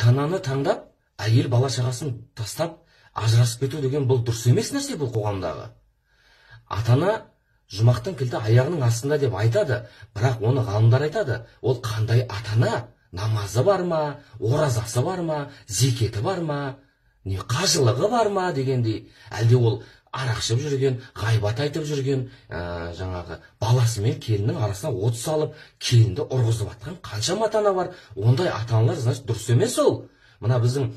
ата-ананы таңдап, әйел бала шағасын тастап, ажырасып кету деген бұл дұрыс емес нәрсе бұл қоғамдағы. Ата-ана жұмақтың кілті аяғының астында деп айтады, бірақ оны ғалымдар айтады. Ол қандай ата-ана? Намазы бар ма, оразасы бар ма, зекеті бар ма, не қажылығы бар ма дегендей. Әлде ол арақ ішіп жүрген, ғайбат айтып жүрген, жаңағы баласы мен келіннің арасына от салып, келінді ұрғызып атқан қаншама ата-ана бар. Ондай ата-аналар значит дұрыс емес ол. Мына біздің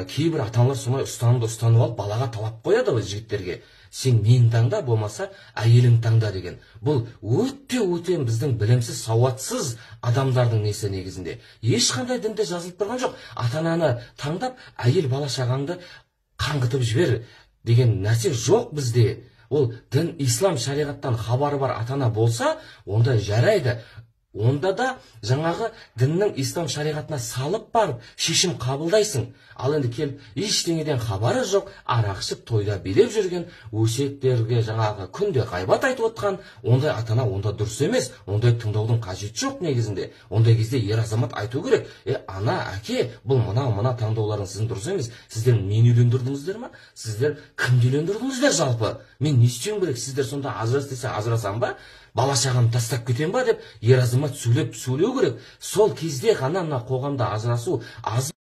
кейбір ата-аналар сондай ұстанымды ұстанып алып балаға талап қояды ғой жігіттерге. Сен мені таңда, болмаса әйелің таңда деген. Бұл өте біздің білімсіз, сауатсыз адамдардың несі негізінде. Ешқандай дінде жазылып тұрған жоқ. Ата-ананы таңдап, әйел бала шағаңды қаңғытып жібер деген нәрсе жоқ бізде. Ол дін, ислам шариғаттан хабары бар ата-ана болса, онда жарайды. Онда да жаңағы діннің ислам шариғатына салып барып шешім қабылдайсың. Ал енді келіп ештеңеден хабары жоқ, арақ ішіп тойда билеп жүрген, өсиеттерге жаңағы күнде ғайбат айтып отқан, ондай ата-ана онда дұрыс емес. Ондай тыңдаудың қажеті жоқ негізінде. Ондай кезде ер азамат айту керек: ана, әке, бұл мына таңдауларың сіздің дұрыс емес. Сіздер мені үйлендірдіңіздер ма? Сіздер кімді үйлендірдіңіздер жалпы? Мен не істеуім керек? Сіздер сонда ажырас десе ажырасам ба? Бала шағамды тастап кетем ба деп ер азамат сөйлеу керек. Сол кезде ғана мына қоғамда ажырасу аз